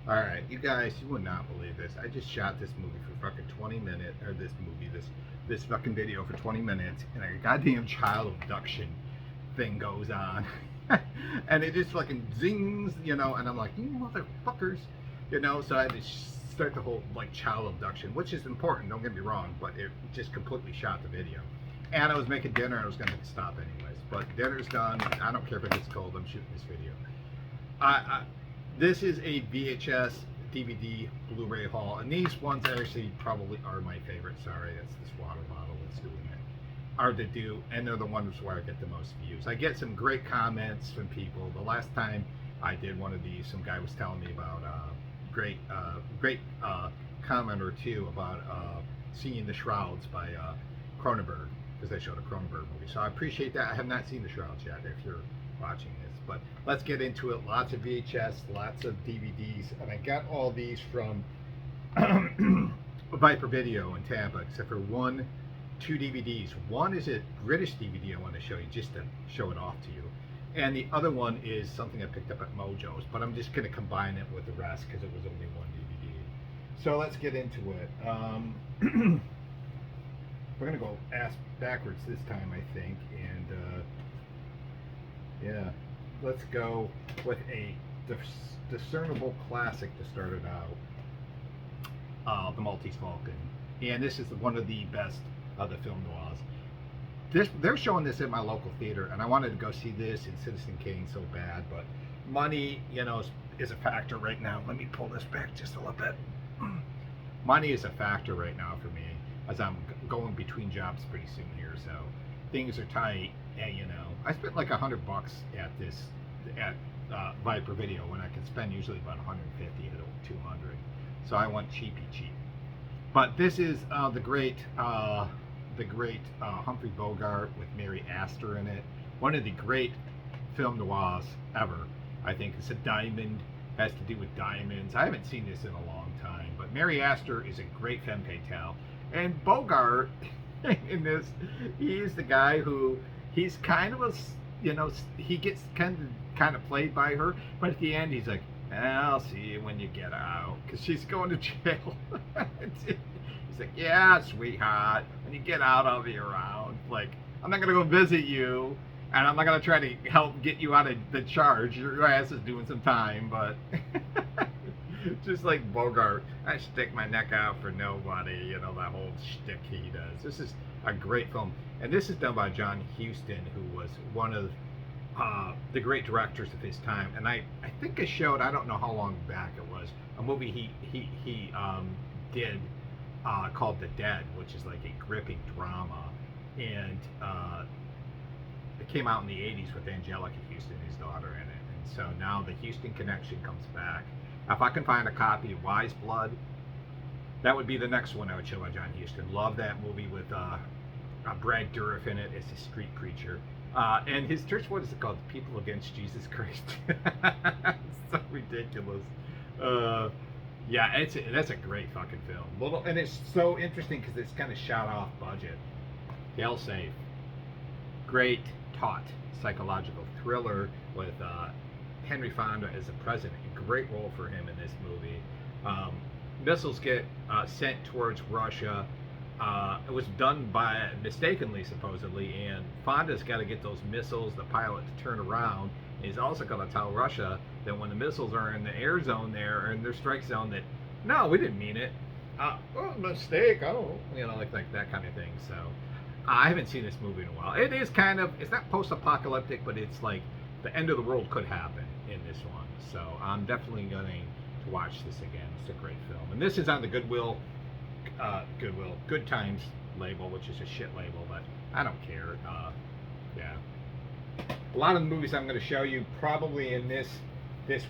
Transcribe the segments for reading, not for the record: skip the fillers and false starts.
All right, you guys, you would not believe this. I just shot this movie for fucking 20 minutes, or this fucking video for 20 minutes, and a goddamn child abduction thing goes on, and it just fucking zings, and I'm like, you motherfuckers, So I had to start the whole like child abduction, which is important. Don't get me wrong, but it just completely shot the video. And I was making dinner, and I was gonna stop anyways. But dinner's done. I don't care if it gets cold. I'm shooting this video. I This is a VHS, DVD, Blu-ray haul, and these ones actually probably are my favorite. Sorry, that's this water bottle that's doing it. Are to do, and they're the ones where I get the most views. I get some great comments from people. The last time I did one of these, some guy was telling me about great comment or two about seeing the Shrouds by Cronenberg, because they showed a Cronenberg movie. So I appreciate that. I have not seen the Shrouds yet. If you're watching this, but let's get into it. Lots of VHS, lots of DVDs, and I got all these from Viper Video in Tampa, except for two DVDs. One is a British DVD I want to show you just to show it off to you, and the other one is something I picked up at Mojo's, but I'm just going to combine it with the rest because it was only one DVD. So let's get into it. We're going to go ass backwards this time, I think, and yeah, let's go with a discernible classic to start it out. The Maltese Falcon, and this is one of the best of the film noirs. They're showing this at my local theater, and I wanted to go see this in Citizen Kane so bad, but money, is a factor right now. Let me pull this back just a little bit. Money is a factor right now for me, as I'm going between jobs pretty soon here, so things are tight. And I spent like $100 at Viper Video when I can spend usually about 150 to 200. So I want cheapy cheap. But this is the great Humphrey Bogart with Mary Astor in it. One of the great film noirs ever. I think it's a diamond, has to do with diamonds. I haven't seen this in a long time, but Mary Astor is a great femme fatale. And Bogart in this, he's the guy who, he's kind of a, he gets kind of played by her, but at the end he's like, I'll see you when you get out, because she's going to jail. He's like, yeah, sweetheart, when you get out, I'll be around. Like, I'm not gonna go visit you, and I'm not gonna try to help get you out of the charge. Your ass is doing some time, but just like Bogart, I stick my neck out for nobody. That whole shtick he does. This is a great film, and this is done by John Huston, who was one of the great directors of his time. And I think I showed, I don't know how long back it was, a movie he did called The Dead, which is like a gripping drama, and it came out in the 80s with Angelica Houston, his daughter, in it. And so now the Houston connection comes back. If I can find a copy of Wise Blood, that would be the next one I would show by John Huston. Love that movie with Brad Dourif in it as a street preacher. And his church, what is it called? People Against Jesus Christ. It's so ridiculous. Yeah, that's a great fucking film. And it's so interesting because it's kind of shot off budget. Fail Safe. Great, taut psychological thriller with Henry Fonda as the president. A great role for him in this movie. Missiles get sent towards Russia. It was done by mistakenly, supposedly, and Fonda's got to get those missiles, the pilot, to turn around. And he's also got to tell Russia that when the missiles are in the air zone there, or in their strike zone, that no, we didn't mean it. Mistake. I don't know, like that kind of thing. So I haven't seen this movie in a while. It is kind of, it's not post-apocalyptic, but it's like the end of the world could happen in this one. So I'm definitely going to watch this again. It's a great film, and this is on the Goodwill, Good Times label, which is a shit label, but I don't care. Yeah, a lot of the movies I'm going to show you, probably in this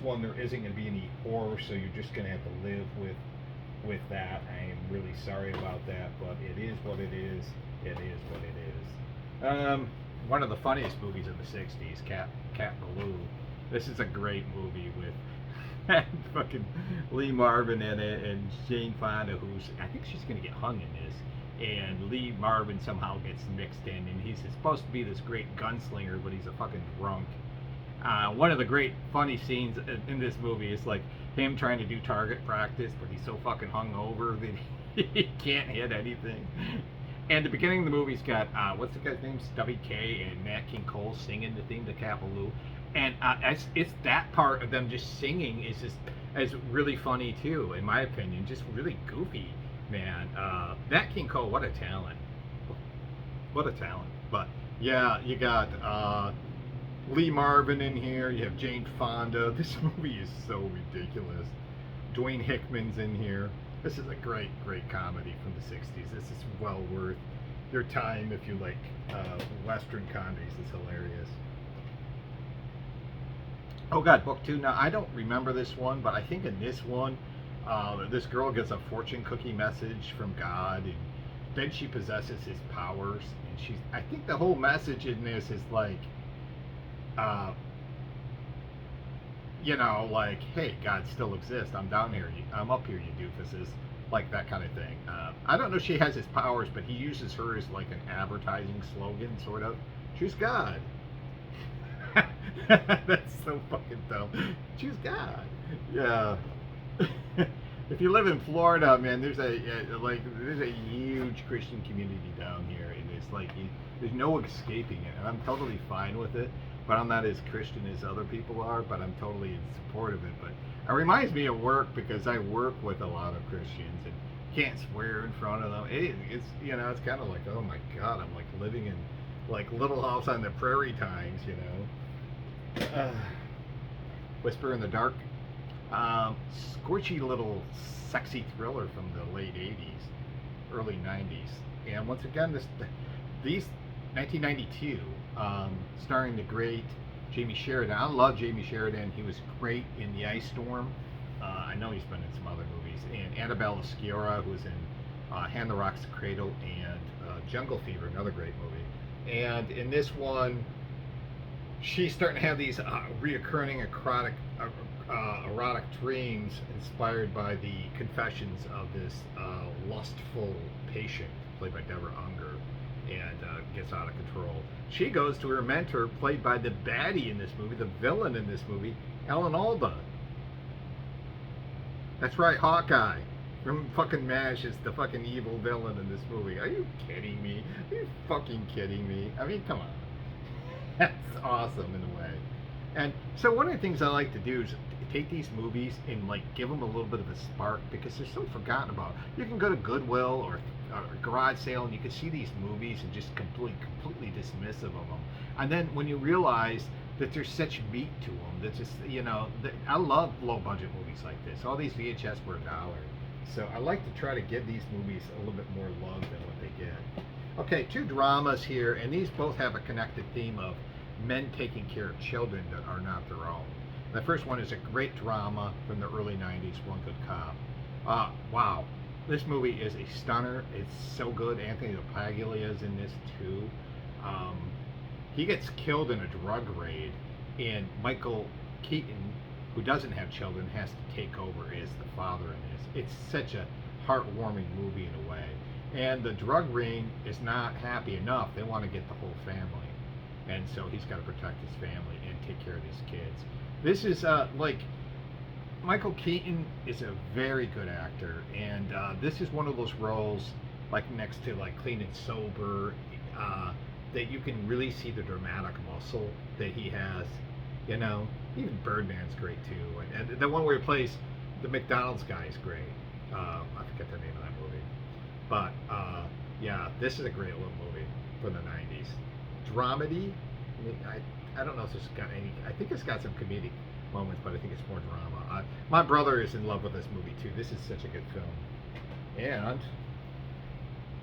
one, there isn't going to be any horror, so you're just going to have to live with that. I am really sorry about that, but it is what it is. It is what it is. One of the funniest movies of the '60s, Cat Ballou. This is a great movie with fucking Lee Marvin in it, and Jane Fonda, who's, I think she's going to get hung in this, and Lee Marvin somehow gets mixed in, and he's supposed to be this great gunslinger, but he's a fucking drunk. One of the great funny scenes in this movie is like him trying to do target practice, but he's so fucking hungover that he can't hit anything. And the beginning of the movie's got what's the guy's name? Stubby K and Nat King Cole singing the theme to Capaloo, and it's that part of them just singing is really funny too, in my opinion. Just really goofy, man. Nat King Cole, what a talent! What a talent! But yeah, you got Lee Marvin in here. You have Jane Fonda. This movie is so ridiculous. Dwayne Hickman's in here. This is a great, great comedy from the 60s. This is well worth your time if you like Western comedies. It's hilarious. Oh God, book 2. Now, I don't remember this one, but I think in this one, this girl gets a fortune cookie message from God, and then she possesses his powers. And I think the whole message in this is like, you know, like, hey, God still exists. I'm down here. I'm up here, you doofuses. Like that kind of thing. I don't know if she has his powers, but he uses her as like an advertising slogan, sort of. Choose God. That's so fucking dumb. Choose God. Yeah. If you live in Florida, man, there's a huge Christian community down here, and it's like there's no escaping it, and I'm totally fine with it. But I'm not as Christian as other people are, but I'm totally in support of it. But it reminds me of work, because I work with a lot of Christians and can't swear in front of them. It's you know, it's kind of like, oh my God, I'm like living in like Little House on the Prairie times, you know. Whisper in the Dark, scorchy little sexy thriller from the late 80s, early 90s, and once again, these 1992, starring the great Jamie Sheridan. I love Jamie Sheridan. He was great in The Ice Storm. I know he's been in some other movies. And Annabelle Oscura, who was in Hand that Rocks the Cradle, and Jungle Fever, another great movie. And in this one, she's starting to have these reoccurring erotic dreams inspired by the confessions of this lustful patient, played by Deborah Unger, and gets out of control. She goes to her mentor, played by the baddie in this movie, the villain in this movie, Alan Alda. That's right, Hawkeye from fucking MASH is the fucking evil villain in this movie. Are you kidding me? Are you fucking kidding me? I mean, come on. That's awesome in a way. And so one of the things I like to do is take these movies and like give them a little bit of a spark, because they're so forgotten about. You can go to Goodwill or a garage sale and you can see these movies and just completely dismissive of them. And then when you realize that there's such meat to them, that just, you know, I love low budget movies like this. All these VHS were $1. So I like to try to give these movies a little bit more love than what they get. Okay, 2 dramas here, and these both have a connected theme of men taking care of children that are not their own. The first one is a great drama from the early 90s, One Good Cop. Wow, this movie is a stunner. It's so good. Anthony LaPaglia is in this too. He gets killed in a drug raid, and Michael Keaton, who doesn't have children, has to take over as the father in this. It's such a heartwarming movie in a way. And the drug ring is not happy enough. They want to get the whole family. And so he's got to protect his family and take care of these kids. This is like, Michael Keaton is a very good actor, and this is one of those roles, like next to like Clean and Sober, that you can really see the dramatic muscle that he has. You know, even Birdman's great too, and the one where he plays the McDonald's guy is great. I forget the name of that movie, but yeah, this is a great little movie from the 90s. Dramedy. I don't know if this has got any. I think it's got some comedic moments, but I think it's more drama. My brother is in love with this movie too. This is such a good film. And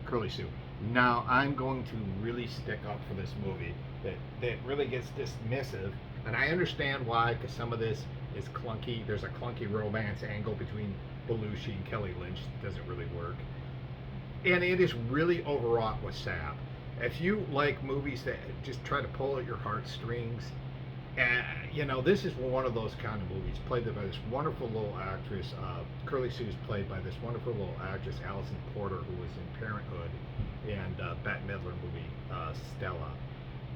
Curly Sue. Now I'm going to really stick up for this movie that really gets dismissive, and I understand why, because some of this is clunky. There's a clunky romance angle between Belushi and Kelly Lynch. It doesn't really work, and it is really overwrought with sap. If you like movies that just try to pull at your heartstrings, you know, this is one of those kind of movies, played by this wonderful little actress. Curly Sue is played by this wonderful little actress, Allison Porter, who was in Parenthood and Bette Midler movie Stella.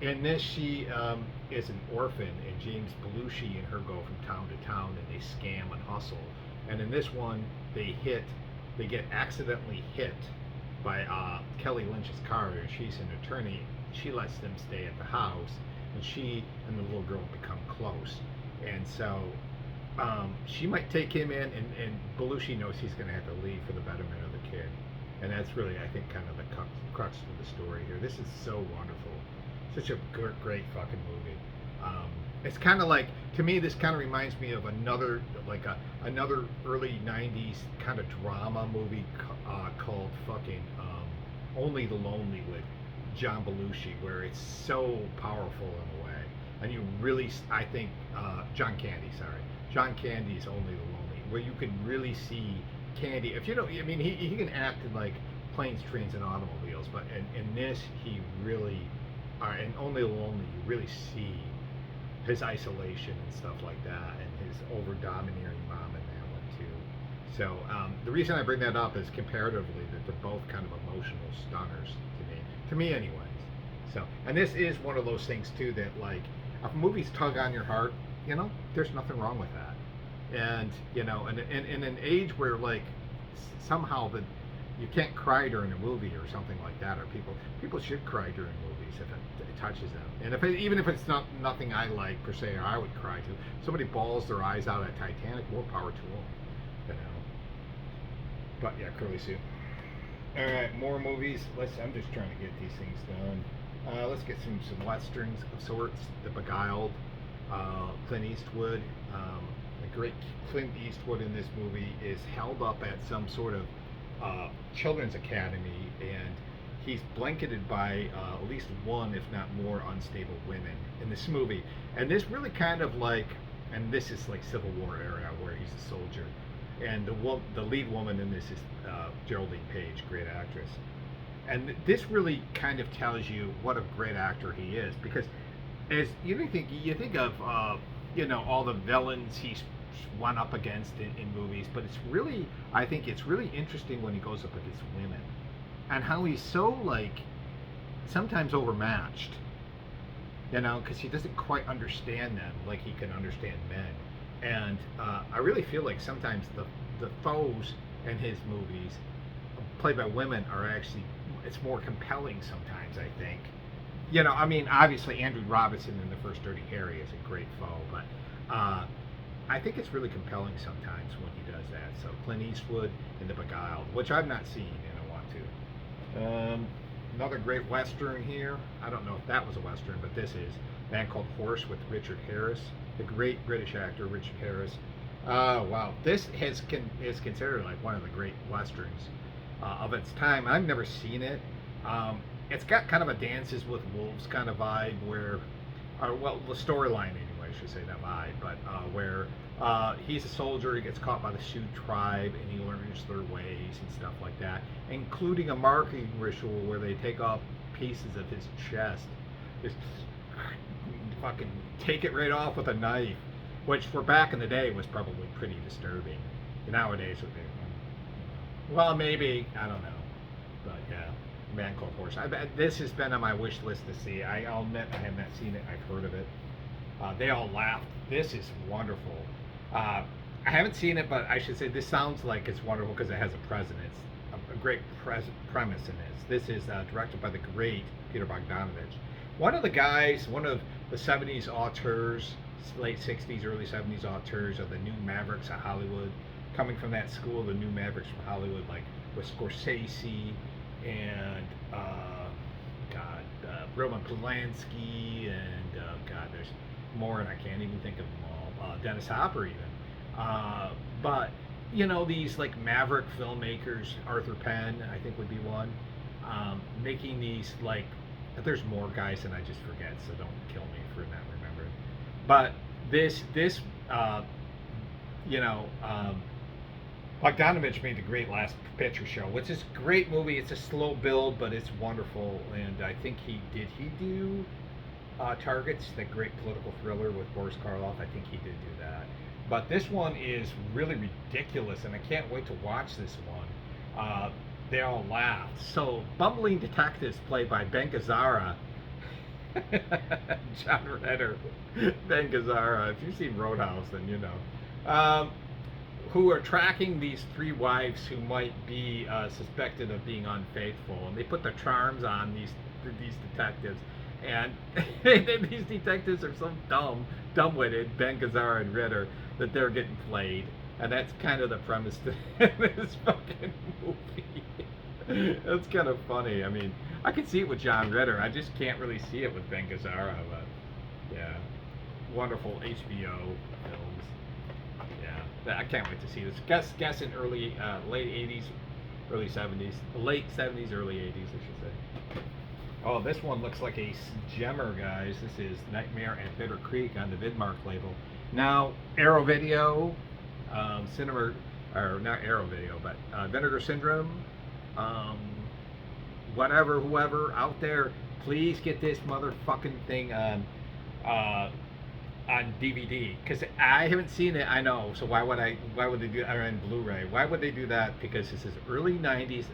In this, she is an orphan, and James Belushi and her go from town to town, and they scam and hustle. And in this one, they get accidentally hit by Kelly Lynch's car. She's an attorney. She lets them stay at the house, and she and the little girl become close. And so she might take him in, and Belushi knows he's going to have to leave for the betterment of the kid. And that's really, I think, kind of the crux of the story here. This is so wonderful. Such a great fucking movie. It's kind of like, to me, this kind of reminds me of another early '90s kind of drama movie called fucking Only the Lonely with John Belushi, where it's so powerful in a way, and you really, I think, John Candy's Only the Lonely, where you can really see Candy. If you know, I mean, he can act in like Planes, Trains, and Automobiles, but in this, he really. And Only the Lonely, you really see his isolation and stuff like that, and his over-domineering mom in that one too. So the reason I bring that up is comparatively that they're both kind of emotional stunners to me anyways. So, and this is one of those things too that, like, if movies tug on your heart, you know, there's nothing wrong with that. And you know, and in an age where like somehow that you can't cry during a movie or something like that, or people should cry during movies if it touches them. And even if it's nothing I like per se, or I would cry to. Somebody bawls their eyes out at Titanic, more power to them, you know. But yeah, Curly Sue. All right, more movies. I'm just trying to get these things done. Let's get some westerns of sorts. The Beguiled, Clint Eastwood. The great Clint Eastwood in this movie is held up at some sort of children's academy, and he's blanketed by at least one, if not more, unstable women in this movie. And this really kind of like, and this is like Civil War era where he's a soldier, and the lead woman in this is Geraldine Page, great actress. And this really kind of tells you what a great actor he is, because as you think of you know, all the villains he's went up against in movies, but it's really, I think it's really interesting when he goes up against women, and how he's so like sometimes overmatched, you know, because he doesn't quite understand them like he can understand men. And I really feel like sometimes the foes in his movies played by women are actually, it's more compelling sometimes, I think. You know, I mean, obviously Andrew Robinson in the first Dirty Harry is a great foe, but I think it's really compelling sometimes when he does that. So Clint Eastwood in The Beguiled, which I've not seen and I want to. Another great Western here. I don't know if that was a Western, but this is a Man Called Horse with Richard Harris, the great British actor Richard Harris. Wow, this is considered like one of the great Westerns of its time. I've never seen it. It's got kind of a Dances with Wolves kind of vibe where, well, the storyline anyway, I should say, that vibe, but where he's a soldier, he gets caught by the Sioux tribe, and he learns their ways and stuff like that, including a marking ritual where they take off pieces of his chest, just fucking take it right off with a knife, which for back in the day was probably pretty disturbing. Nowadays would be, well, maybe, I don't know, but yeah. Man Called Horse. This has been on my wish list to see. I'll admit I have not seen it. I've heard of it. They all laughed. This is wonderful. I haven't seen it, but I should say this sounds like it's wonderful because it has a great premise in this. This is directed by the great Peter Bogdanovich. One of the 70s auteurs, late 60s, early 70s auteurs of the New Mavericks of Hollywood, coming from that school, the New Mavericks from Hollywood, like with Scorsese, and Roman Polanski, and there's more, and I can't even think of them all. Dennis Hopper even. But you know, these like maverick filmmakers, Arthur Penn, I think would be one, making these like. There's more guys and I just forget, so don't kill me for not remembering. But this Bogdanovich made the great Last Picture Show, which is a great movie. It's a slow build, but it's wonderful. And I think he do Targets, that great political thriller with Boris Karloff. I think he did do that. But this one is really ridiculous, and I can't wait to watch this one. They all laughed. So, bumbling detectives played by Ben Gazzara John Ritter, Ben Gazzara. If you've seen Roadhouse, then you know. Who are tracking these three wives who might be suspected of being unfaithful, and they put the charms on these detectives, and these detectives are so dumb-witted, Ben Gazzara and Ritter, that they're getting played, and that's kind of the premise to this fucking movie. That's kind of funny. I mean, I can see it with John Ritter. I just can't really see it with Ben Gazzara, but yeah, wonderful HBO films. Yeah, I can't wait to see this. Guess in late 80s, early 70s, late 70s, early 80s, I should say. Oh, this one looks like a gemmer, guys. This is Nightmare at Bitter Creek on the Vidmark label. Now, Arrow Video, Cinema, or not Arrow Video, but Vinegar Syndrome, whatever, whoever out there, please get this motherfucking thing on DVD, because I haven't seen it. I know, so why would they do it on Blu-ray? Why would they do that? Because this is early 90s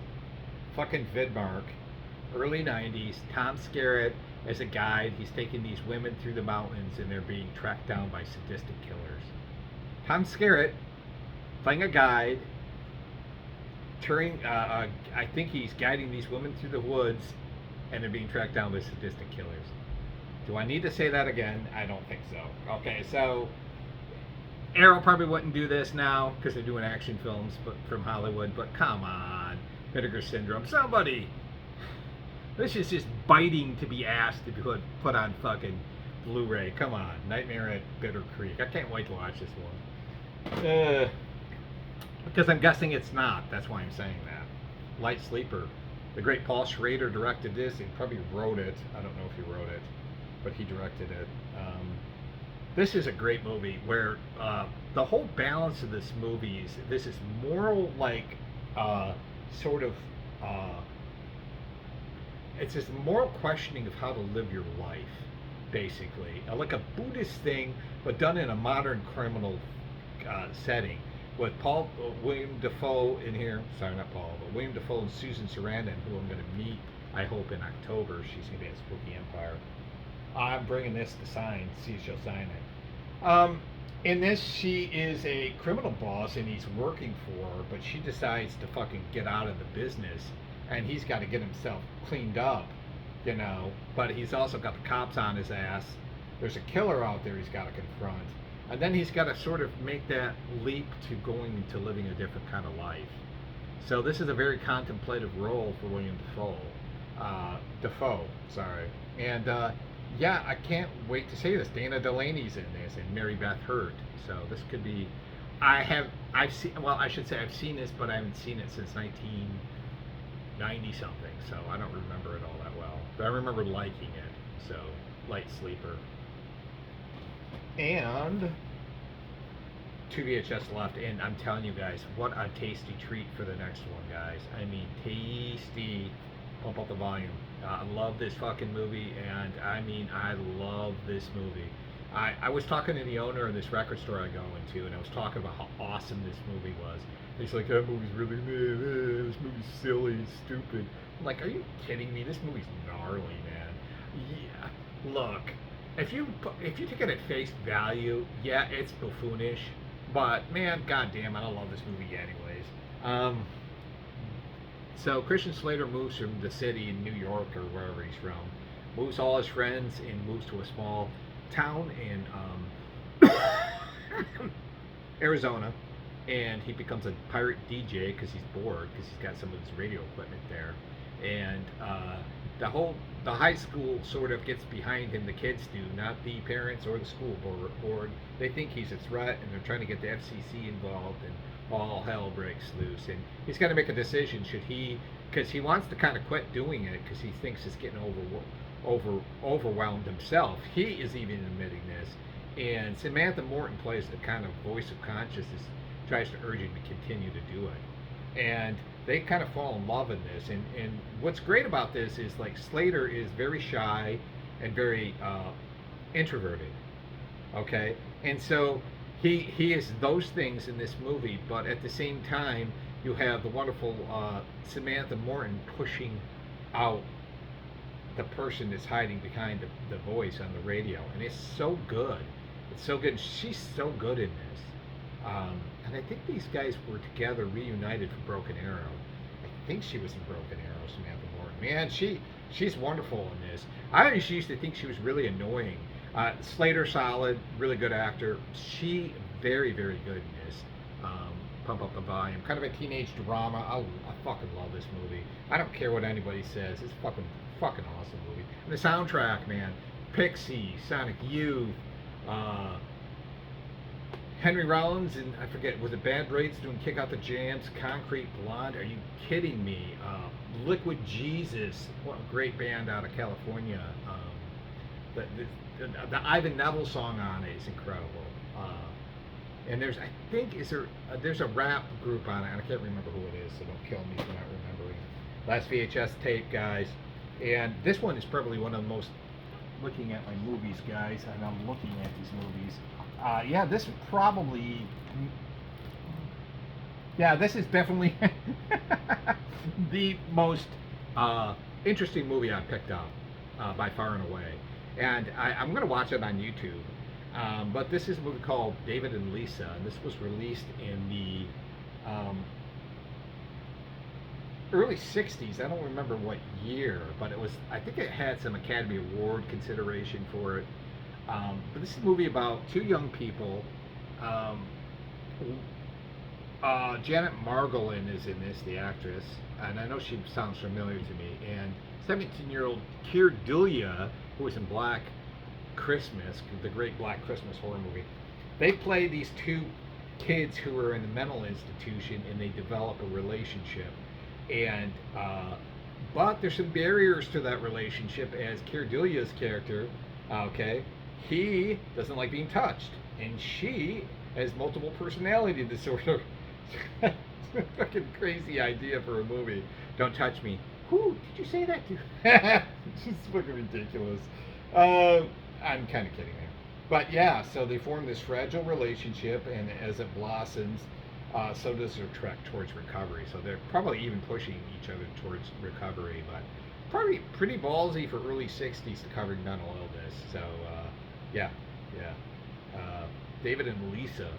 fucking Vidmark, early 90s. Tom Skerritt as a guide. He's taking these women through the mountains and they're being tracked down by sadistic killers. Tom Skerritt playing a guide, I think he's guiding these women through the woods and they're being tracked down by sadistic killers. Do I need to say that again? I don't think so. Okay, so Arrow probably wouldn't do this now because they're doing action films from Hollywood, but come on, Vinegar Syndrome. Somebody, this is just biting to be asked to be put on fucking Blu-ray. Come on, Nightmare at Bitter Creek. I can't wait to watch this one. Because I'm guessing it's not. That's why I'm saying that. Light Sleeper. The great Paul Schrader directed this. He probably wrote it. I don't know if he wrote it, but he directed it. This is a great movie where the whole balance of this movie is, this is moral, like, sort of, it's this moral questioning of how to live your life, basically. Like a Buddhist thing, but done in a modern criminal setting. With William Dafoe in here, sorry, not Paul, but William Dafoe and Susan Sarandon, who I'm going to meet, I hope, in October. She's going to be at Spooky Empire. I'm bringing this to sign, see if she'll sign it. In this, she is a criminal boss and he's working for her, but she decides to fucking get out of the business, and he's got to get himself cleaned up, you know, but he's also got the cops on his ass. There's a killer out there he's got to confront. And then he's got to sort of make that leap to going to living a different kind of life. So this is a very contemplative role for William Dafoe, sorry. And yeah, I can't wait to see this. Dana Delaney's in this, and Mary Beth Hurt. So this could be. I've seen. Well, I should say I've seen this, but I haven't seen it since 1990 something. So I don't remember it all that well. But I remember liking it. So Light Sleeper. And 2 VHS left, and I'm telling you guys, what a tasty treat for the next one, guys. I mean, tasty. Pump up the volume. I love this fucking movie, and I mean, I love this movie. I was talking to the owner of this record store I go into, and I was talking about how awesome this movie was. He's like, that movie's really, this movie's silly, stupid. I'm like, are you kidding me? This movie's gnarly, man. Yeah, look. If you take it at face value, yeah, it's buffoonish, but man, goddamn, I don't love this movie anyways. So Christian Slater moves from the city in New York or wherever he's from, moves all his friends and moves to a small town in Arizona, and he becomes a pirate DJ because he's bored because he's got some of his radio equipment there, and the high school sort of gets behind him. The kids do, not the parents or the school board. They think he's a threat, and they're trying to get the FCC involved, and all hell breaks loose. And he's got to make a decision. Should he, because he wants to kind of quit doing it because he thinks he's getting overwhelmed himself. He is even admitting this. And Samantha Morton plays the kind of voice of consciousness, tries to urge him to continue to do it. And they kind of fall in love in this, and what's great about this is, like, Slater is very shy and very introverted, okay, and so he is those things in this movie, but at the same time you have the wonderful Samantha Morton pushing out the person that's hiding behind the voice on the radio, and it's so good. It's so good. She's so good in this. And I think these guys were together, reunited for Broken Arrow. I think she was in Broken Arrow, Samantha Morton. Man, she's wonderful in this. I used to think she was really annoying. Slater, solid, really good actor. She very, very good in this. Pump Up the Volume, kind of a teenage drama. I fucking love this movie. I don't care what anybody says. It's fucking awesome movie. And the soundtrack, man, Pixie, Sonic Youth, Henry Rollins, and I forget, was it Bad Brains doing Kick Out the Jams, Concrete Blonde? Are you kidding me? Liquid Jesus, what a great band out of California. The Ivan Neville song on it is incredible. And there's, I think, there's a rap group on it, and I can't remember who it is, so don't kill me for not remembering. Last VHS tape, guys. And this one is probably one of the most, looking at my movies, guys, and I'm looking at these movies. Yeah, this is probably, yeah, this is definitely the most interesting movie I picked up by far and away. And I'm going to watch it on YouTube. But this is a movie called David and Lisa, and this was released in the early 60s. I don't remember what year, but it was, I think it had some Academy Award consideration for it. But this is a movie about two young people. Janet Margolin is in this, the actress, and I know she sounds familiar to me. And 17-year-old Keir Dullea, who was in Black Christmas, the great Black Christmas horror movie. They play these two kids who are in a mental institution, and they develop a relationship. And but there's some barriers to that relationship, as Keir Dullea's character, okay, he doesn't like being touched, and she has multiple personality disorder. Fucking crazy idea for a movie. Don't touch me. Who did you say that to? It's fucking ridiculous. I'm kind of kidding there. But yeah, so they form this fragile relationship, and as it blossoms, so does their trek towards recovery. So they're probably even pushing each other towards recovery, but probably pretty ballsy for early 60s to cover mental illness. So yeah. David and Lisa.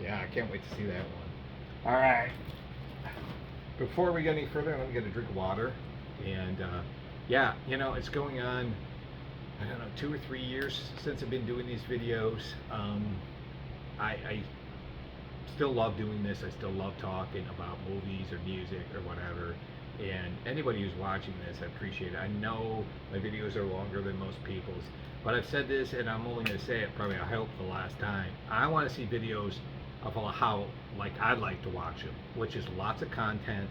Yeah, I can't wait to see that one. All right. Before we get any further, I'm going to get a drink of water. And yeah, you know, it's going on, I don't know, 2 or 3 years since I've been doing these videos. I still love doing this. I still love talking about movies or music or whatever. And anybody who's watching this, I appreciate it. I know my videos are longer than most people's, but I've said this, and I'm only going to say it probably, I hope, the last time. I want to see videos of how, like, I'd like to watch them, which is lots of content,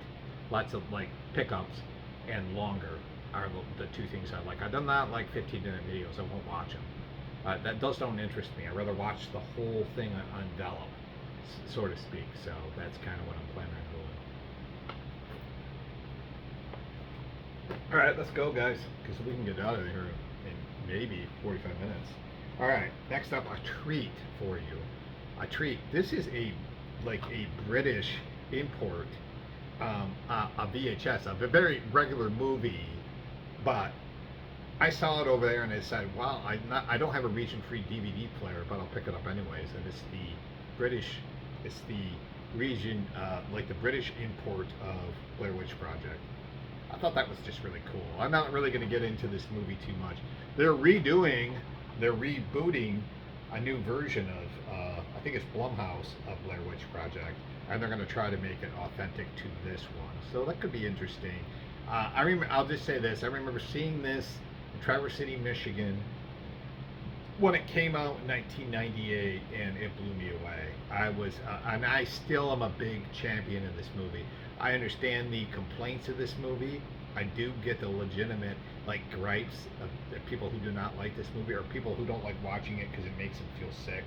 lots of, like, pickups, and longer are the two things I like. I do not like 15-minute videos. I won't watch them. Those don't interest me. I'd rather watch the whole thing undevelop, so to speak. So that's kind of what I'm planning on doing. All right, let's go, guys, because we can get out of here in maybe 45 minutes. All right, next up, a treat for you. A treat. This is a British import, a VHS, a very regular movie, but I saw it over there and I said, wow, I don't have a region-free DVD player, but I'll pick it up anyways. And it's the British, it's the region, like the British import of Blair Witch Project. I thought that was just really cool. I'm not really going to get into this movie too much. They're rebooting a new version of, I think it's Blumhouse, of Blair Witch Project, and they're going to try to make it authentic to this one. So that could be interesting. I'll just say this. I remember seeing this in Traverse City, Michigan, when it came out in 1998, and it blew me away. And I still am a big champion of this movie. I understand the complaints of this movie. I do get the legitimate, like, gripes of people who do not like this movie, or people who don't like watching it because it makes them feel sick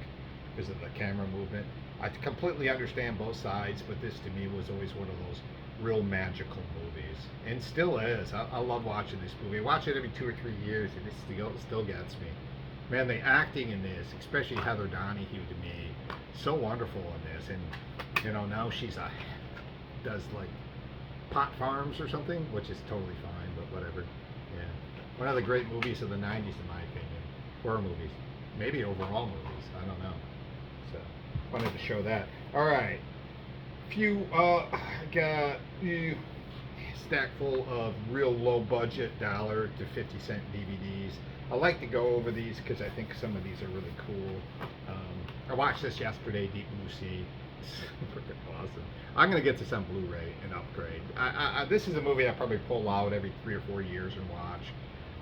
because of the camera movement. I completely understand both sides, but this to me was always one of those real magical movies, and still is. I love watching this movie. I watch it every 2 or 3 years, and it still gets me. Man, the acting in this, especially Heather Donahue, to me, so wonderful in this. And you know, now she's does like pot farms or something, which is totally fine, but whatever. Yeah. One of the great movies of the 90s, in my opinion. Horror movies. Maybe overall movies. I don't know. So, wanted to show that. All right. Got you stack full of real low budget $1 to 50-cent DVDs. I like to go over these because I think some of these are really cool. I watched this yesterday, Deep Blue Sea. Freaking awesome. I'm gonna get this on Blu-ray and upgrade. This is a movie I probably pull out every 3 or 4 years and watch.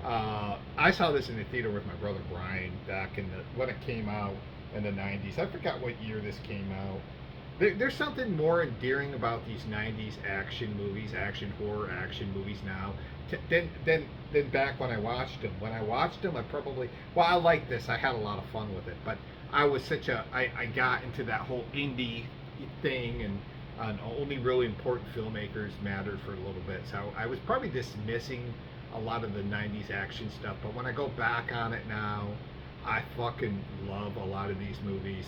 I saw this in the theater with my brother Brian back when it came out in the 90s. I forgot what year this came out. There's something more endearing about these 90s action movies, action horror action movies now than back when I watched them. When I watched them, I liked this. I had a lot of fun with it, but I got into that whole indie thing, and only really important filmmakers mattered for a little bit. So I was probably dismissing a lot of the 90s action stuff, but when I go back on it now, I fucking love a lot of these movies.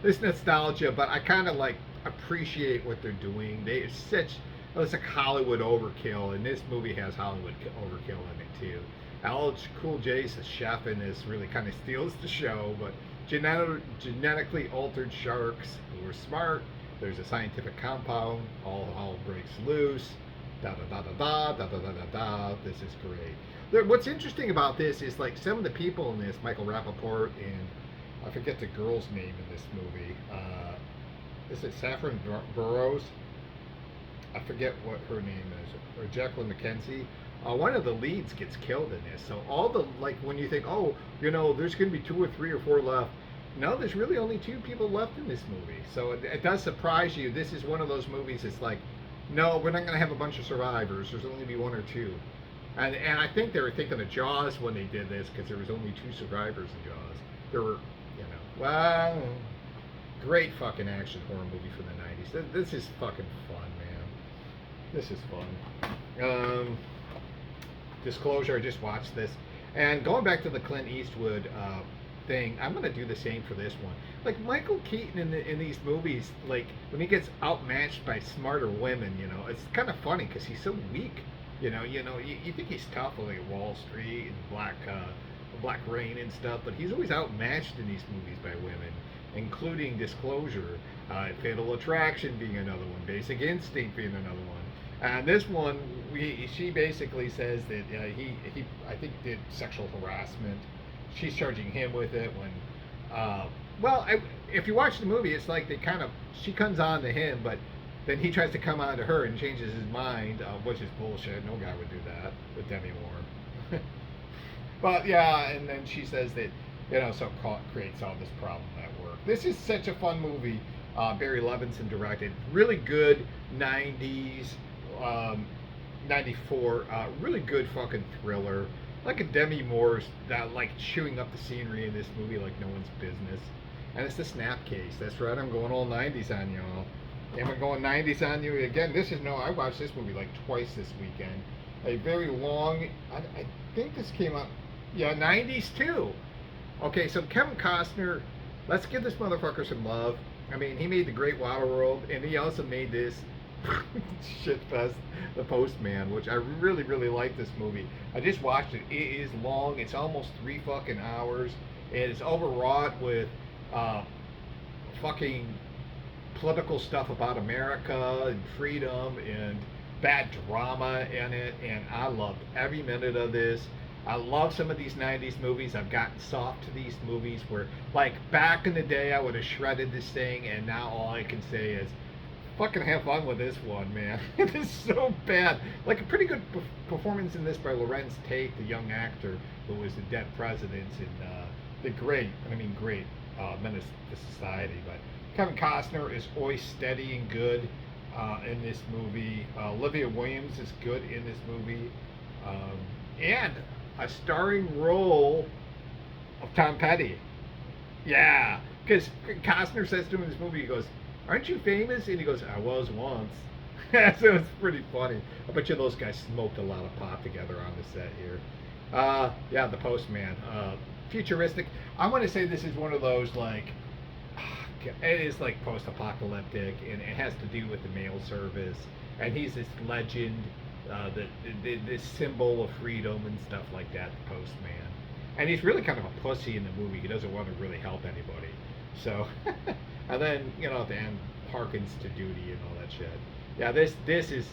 This nostalgia, but I kind of like appreciate what they're doing. It's like Hollywood overkill, and this movie has Hollywood overkill in it too. LL Cool J's a chef, and this really kind of steals the show. But genetically altered sharks who are smart. There's a scientific compound. All breaks loose. Da da da da da da da da da. This is great. What's interesting about this is like some of the people in this, Michael Rappaport and I forget the girl's name in this movie. Is it Saffron Burrows? I forget what her name is, or Jacqueline McKenzie. One of the leads gets killed in this. So when you think, oh, there's going to be 2 or 3 or 4 left. No, there's really only 2 people left in this movie. So it does surprise you. This is one of those movies. It's like, no, we're not going to have a bunch of survivors. There's only going to be 1 or 2. And I think they were thinking of Jaws when they did this because there was only 2 survivors in Jaws. There were, well, great fucking action horror movie from the 90s. This is fucking fun, man. This is fun. Disclosure, I just watched this. And going back to the Clint Eastwood thing, I'm going to do the same for this one. Like Michael Keaton in these movies, like when he gets outmatched by smarter women, it's kind of funny because he's so weak. You think he's tough like Wall Street and Black Rain and stuff, but he's always outmatched in these movies by women, including Disclosure, Fatal Attraction being another one, Basic Instinct being another one. And this one, she basically says that he I think did sexual harassment. She's charging him with it when, if you watch the movie, it's like she comes on to him, but then he tries to come on to her and changes his mind, which is bullshit. No guy would do that with Demi Moore. But yeah, and then she says that, so creates all this problem at work. This is such a fun movie. Barry Levinson directed. Really good 90s, 94, really good fucking thriller. Like a Demi Moore's, like chewing up the scenery in this movie like no one's business. And it's the Snapcase. That's right, I'm going all 90s on y'all. Am I going 90s on you again? I watched this movie like twice this weekend. A very long, I think this came out, 90s too. Okay, so Kevin Costner, let's give this motherfucker some love. I mean, he made The Great Waterworld, and he also made this shitfest, The Postman, which I really, really like this movie. I just watched it. It is long. It's almost 3 fucking hours. It is overwrought with fucking political stuff about America and freedom and bad drama in it, and I loved every minute of this. I love some of these 90s movies. I've gotten soft to these movies where, like, back in the day I would have shredded this thing, and now all I can say is fucking have fun with this one, man. It is so bad. Like a pretty good performance in this by Lorenz Tate, the young actor who was the dead president in the great Menace to Society. But Kevin Costner is always steady and good in this movie. Olivia Williams is good in this movie. And a starring role of Tom Petty. Yeah, because Costner says to him in this movie, he goes, "Aren't you famous?" And he goes, "I was once." So it's pretty funny. I bet you those guys smoked a lot of pot together on the set here. Yeah, The Postman. Futuristic. I want to say this is one of those, like, it is like post-apocalyptic, and it has to do with the mail service. And he's this legend this symbol of freedom and stuff like that, the postman. And he's really kind of a pussy in the movie. He doesn't want to really help anybody. So, and then at the end, hearkens to duty and all that shit. Yeah, this is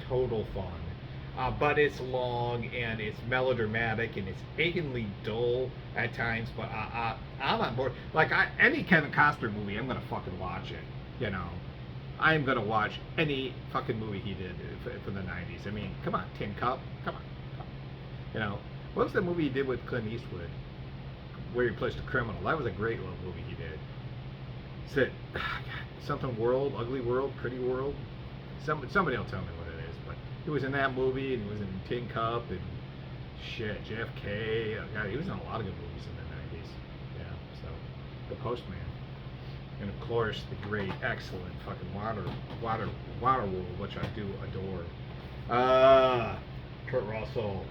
total fun. But it's long and it's melodramatic and it's achingly dull at times. But I'm on board. Like any Kevin Costner movie, I'm gonna fucking watch it. I'm gonna watch any fucking movie he did from the '90s. I mean, come on, Tin Cup, come on. What was the movie he did with Clint Eastwood, where he plays the criminal? That was a great little movie he did. Is it something World, Ugly World, Pretty World? Somebody will tell me what it is. But he was in that movie, and he was in Tin Cup, and shit, JFK. God, he was in a lot of good movies in the '90s. Yeah, so The Postman. And of course, the great, excellent fucking Waterworld, which I do adore. Kurt Russell,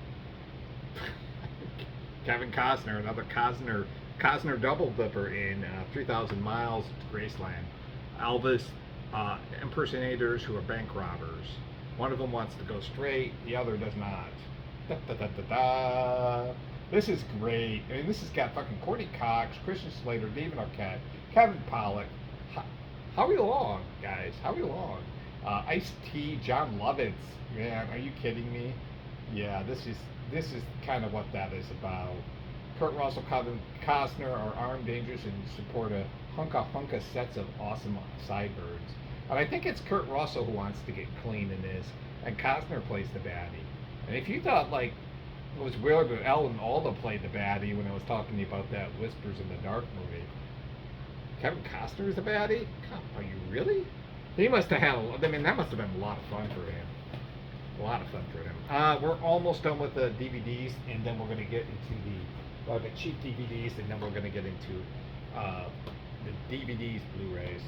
Kevin Costner, another Costner double dipper in 3,000 Miles to Graceland. Elvis impersonators who are bank robbers. One of them wants to go straight, the other does not. Da, da, da, da, da. This is great. I mean, this has got fucking Courtney Cox, Christian Slater, David Arquette, Kevin Pollak. Howie Long, guys. Howie Long. Ice-T, John Lovitz. Man, are you kidding me? Yeah, this is kind of what that is about. Kurt Russell, Kevin Costner are armed, dangerous, and support a hunka sets of awesome sideburns. And I think it's Kurt Russell who wants to get clean in this, and Costner plays the baddie. And if you thought like it was weird that Ellen Alda played the baddie when I was talking to you about that Whispers in the Dark movie, Kevin Costner is the baddie? Are you really? He must have had. I mean, that must have been a lot of fun for him. A lot of fun for him. We're almost done with the DVDs, and then we're going to get into the cheap DVDs, and then we're going to get into the DVDs, Blu-rays.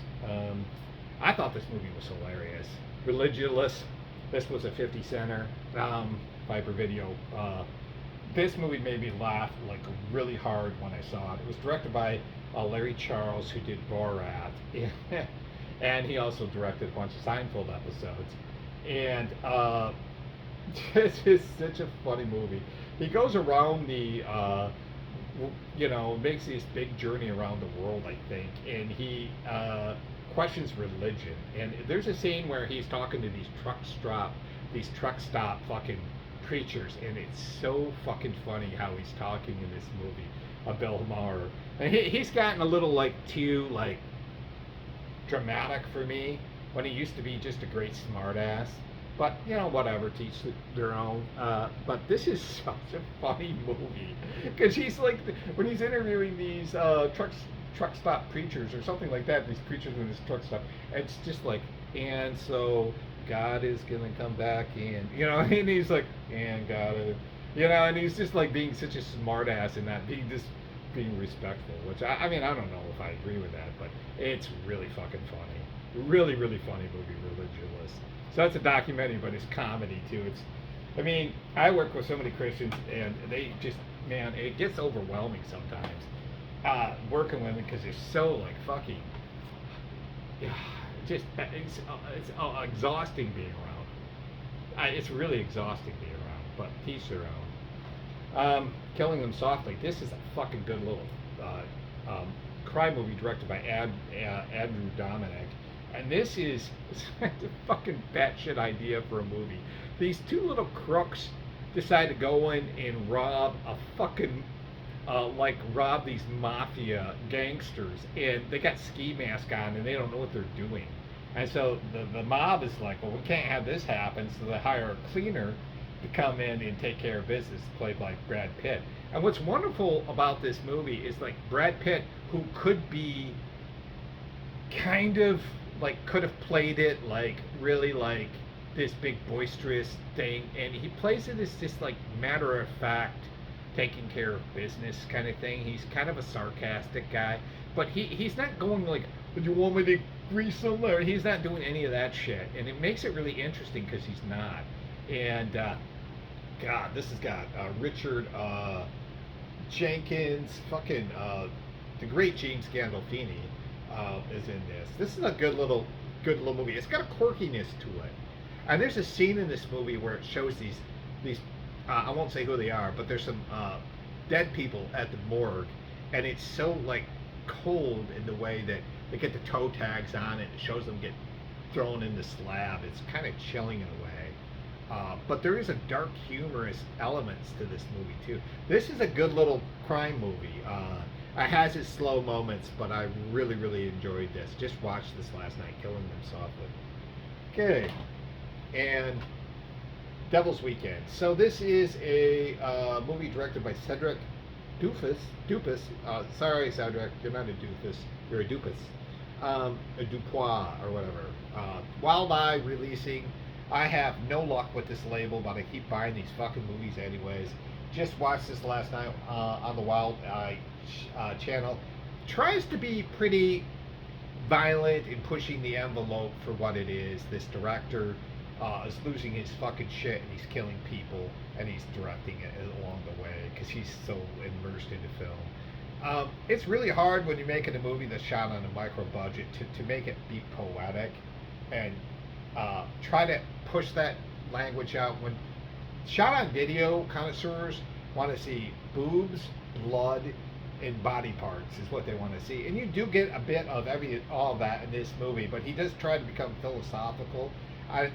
I thought this movie was hilarious. Religious. This was a 50 center Viper video. This movie made me laugh like really hard when I saw it. It was directed by Larry Charles, who did Borat, and he also directed a bunch of Seinfeld episodes. And this is such a funny movie. He goes around the, makes this big journey around the world, I think, and he questions religion. And there's a scene where he's talking to these truck stop fucking preachers, and it's so fucking funny how he's talking in this movie. Bill Maher, and he's gotten a little too dramatic for me when he used to be just a great smartass. But whatever, teach their own. But this is such a funny movie because he's when he's interviewing these truck stop preachers or something like that. These preachers in this truck stop, it's just and so God is gonna come back in, and he's and God, and he's just being such a smartass and not being respectful. Which I mean, I don't know if I agree with that, but it's really fucking funny. Really, really funny movie, Religious. So that's a documentary, but it's comedy too. I mean, I work with so many Christians, and they just, man, it gets overwhelming sometimes working with them because they're so fucking, it's exhausting being around. It's really exhausting being around, but teach their own. Killing Them Softly. This is a fucking good little crime movie directed by Andrew Dominic. And this is a fucking batshit idea for a movie. These two little crooks decide to go in and rob a fucking, rob these mafia gangsters. And they got ski masks on and they don't know what they're doing. And so the mob is well, we can't have this happen. So they hire a cleaner to come in and take care of business, played by Brad Pitt. And what's wonderful about this movie is Brad Pitt, who could be kind of could have played it really this big boisterous thing, and he plays it as just matter of fact, taking care of business kind of thing. He's kind of a sarcastic guy, but he's not going would you want me to grease them? Or he's not doing any of that shit, and it makes it really interesting because he's not. And God, this has got Richard Jenkins, fucking the great James Gandolfini is in this. This is a good little movie. It's got a quirkiness to it. And there's a scene in this movie where it shows these I won't say who they are, but there's some dead people at the morgue, and it's so like cold in the way that they get the toe tags on it. It shows them get thrown in the slab. It's kind of chilling in a way. But there is a dark, humorous elements to this movie too. This is a good little crime movie. It has its slow moments, but I really, really enjoyed this. Just watched this last night, Killing Them Softly. Okay, and Devil's Weekend. So this is a movie directed by Cedric Dupas. Sorry, Cedric, you're not a doofus. You're a Dupas. A Dupois or whatever. Wild Eye releasing. I have no luck with this label, but I keep buying these fucking movies anyways. Just watched this last night on the Wild Eye channel. Tries to be pretty violent in pushing the envelope for what it is. This director is losing his fucking shit and he's killing people and he's directing it along the way because he's so immersed into film. It's really hard when you're making a movie that's shot on a micro budget to make it be poetic and try to push that language out. When shot on video, connoisseurs want to see boobs, blood, and body parts is what they want to see, and you do get a bit of all of that in this movie. But he does try to become philosophical.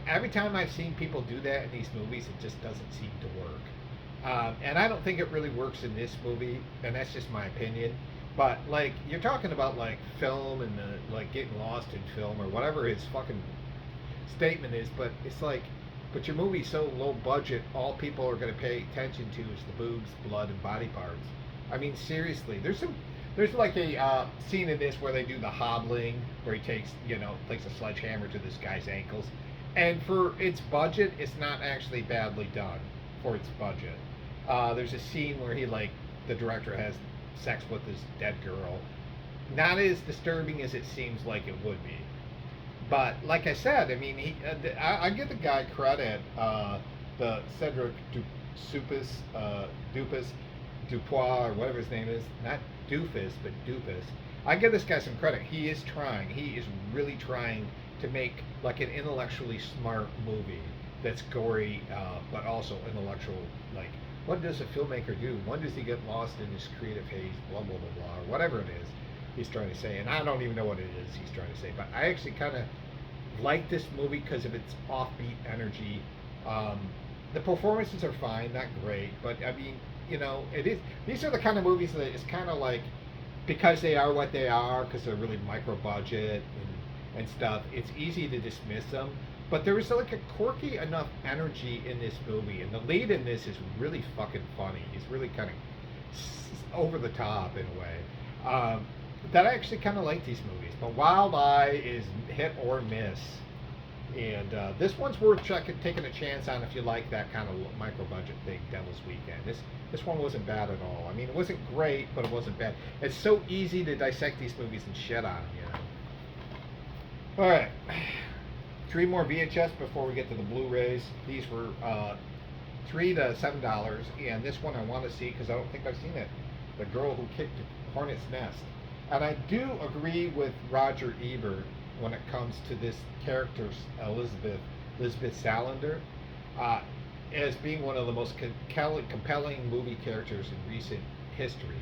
Every time I've seen people do that in these movies, it just doesn't seem to work, and I don't think it really works in this movie, and that's just my opinion. But like you're talking about like film and like getting lost in film or whatever his fucking statement is, but it's like, but your movie's so low budget, all people are going to pay attention to is the boobs, blood, and body parts. I mean, seriously, there's like a scene in this where they do the hobbling, where he takes a sledgehammer to this guy's ankles, and for its budget, it's not actually badly done for its budget. There's a scene where the director has sex with this dead girl. Not as disturbing as it seems like it would be. But like I said, I mean, I give the guy credit, the Cedric Dupas, Dupois, or whatever his name is, not Doofus, but Dupas. I give this guy some credit. He is trying. He is really trying to make like an intellectually smart movie that's gory, but also intellectual. Like, what does a filmmaker do? When does he get lost in his creative haze? Blah blah blah blah, or whatever it is he's trying to say. And I don't even know what it is he's trying to say. But I actually kind of like this movie because of its offbeat energy. The performances are fine, not great, but I mean, it is. These are the kind of movies that it's kind of like, because they are what they are, because they're really micro budget and stuff. It's easy to dismiss them, but there is like a quirky enough energy in this movie, and the lead in this is really fucking funny. He's really kind of over the top in a way. That I actually kind of like these movies, but Wild Eye is hit or miss, and this one's worth taking a chance on if you like that kind of micro budget thing. Devil's Weekend. This one wasn't bad at all. I mean, it wasn't great, but it wasn't bad. It's so easy to dissect these movies and shit on them, All right, 3 more VHS before we get to the Blu-rays. These were $3 to $7, and this one I want to see because I don't think I've seen it. The Girl Who Kicked the Hornet's Nest. And I do agree with Roger Ebert when it comes to this character, Elizabeth Salander, as being one of the most compelling movie characters in recent history.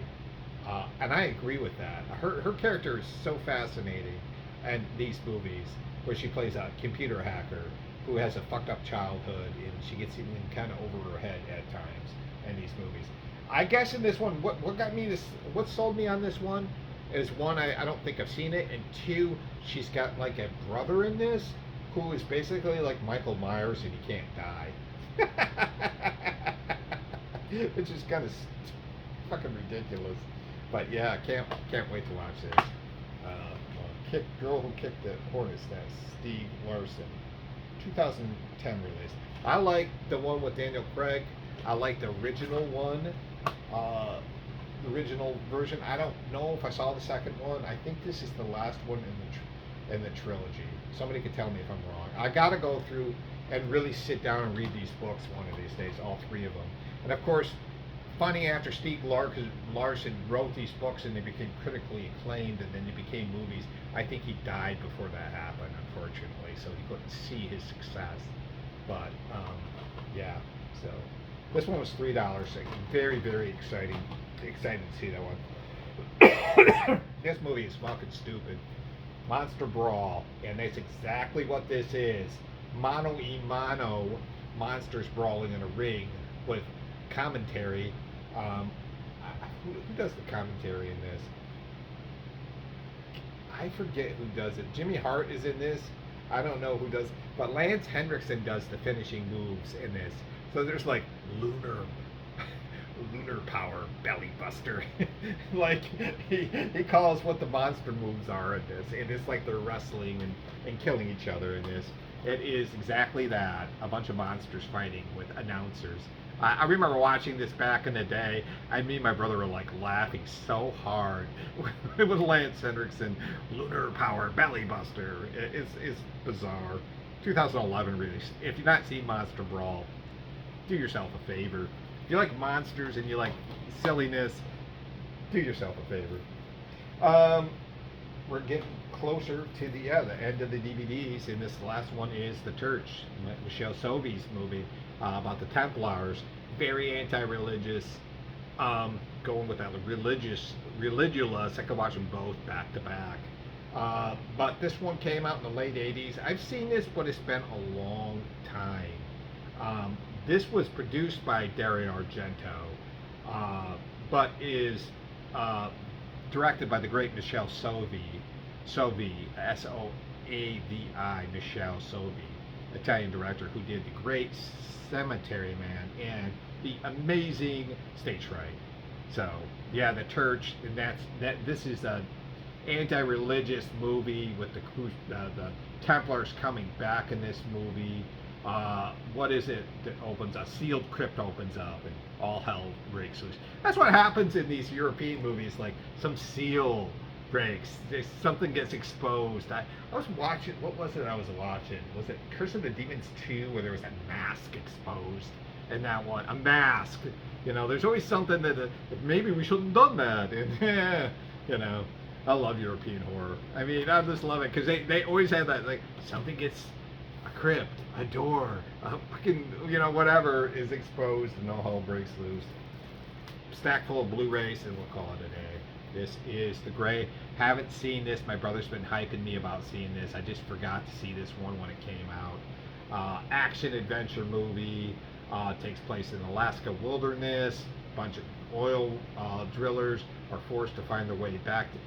And I agree with that. Her character is so fascinating in these movies, where she plays a computer hacker who has a fucked up childhood, and she gets even kind of over her head at times in these movies. I guess in this one, what sold me on this one is, one, I don't think I've seen it, and 2, she's got like a brother in this who is basically like Michael Myers and he can't die. Which is kind of fucking ridiculous. But yeah, can't wait to watch this. Girl Who Kicked the Hornet's Nest, Steve Larson, 2010 release. I like the one with Daniel Craig. I like the original one. The original version. I don't know if I saw the second one. I think this is the last one in the trilogy. Somebody could tell me if I'm wrong. I gotta go through and really sit down and read these books one of these days, all 3 of them. And of course, funny, after Steve Larson wrote these books and they became critically acclaimed and then they became movies, I think he died before that happened, unfortunately, so he couldn't see his success. But yeah, so this one was $3. So very, very excited to see that one. This movie is fucking stupid. Monster Brawl, and that's exactly what this is. Mano y mano, monsters brawling in a ring with commentary. Who does the commentary in this? I forget who does it. Jimmy Hart is in this. I don't know who does, but Lance Henriksen does the finishing moves in this. So there's like lunar power belly buster. Like he calls what the monster moves are in this, and it's like they're wrestling and killing each other in this. It is exactly that, a bunch of monsters fighting with announcers. I remember watching this back in the day. Me and my brother were like laughing so hard with Lance Henriksen, lunar power belly buster. It's bizarre. 2011 release. If you've not seen Monster Brawl, do yourself a favor. If you like monsters and you like silliness, do yourself a favor. We're getting closer to the end of the DVDs, and this last one is The Church, Michelle Sophie's movie about the Templars. Very anti-religious, going with that religulous. I could watch them both back to back. But this one came out in the late 80s. I've seen this, but it's been a long time. This was produced by Dario Argento, but is directed by the great Michelle Soavi, S-O-A-V-I, Michelle Soavi, Italian director who did the great Cemetery Man and the amazing Stage Fright. So yeah, The Church, and this is a anti-religious movie with the Templars coming back in this movie. What is it that opens? A sealed crypt opens up and all hell breaks loose. That's what happens in these European movies, like some seal breaks, something gets exposed. I was watching, what was it I was watching? Was it Curse of the Demons 2, where there was that mask exposed? And that one, a mask. You know, there's always something that maybe we shouldn't have done that. And you know, I love European horror. I mean, I just love it because they always have that, like, something gets, a crypt, a door, a fucking, you know, whatever is exposed and all hell breaks loose. Stack full of Blu-rays, and we'll call it a day. This is The Gray. Haven't seen this. My brother's been hyping me about seeing this. I just forgot to see this one when it came out. Action adventure movie. Takes place in Alaska wilderness. A bunch of oil drillers are forced to find their way back to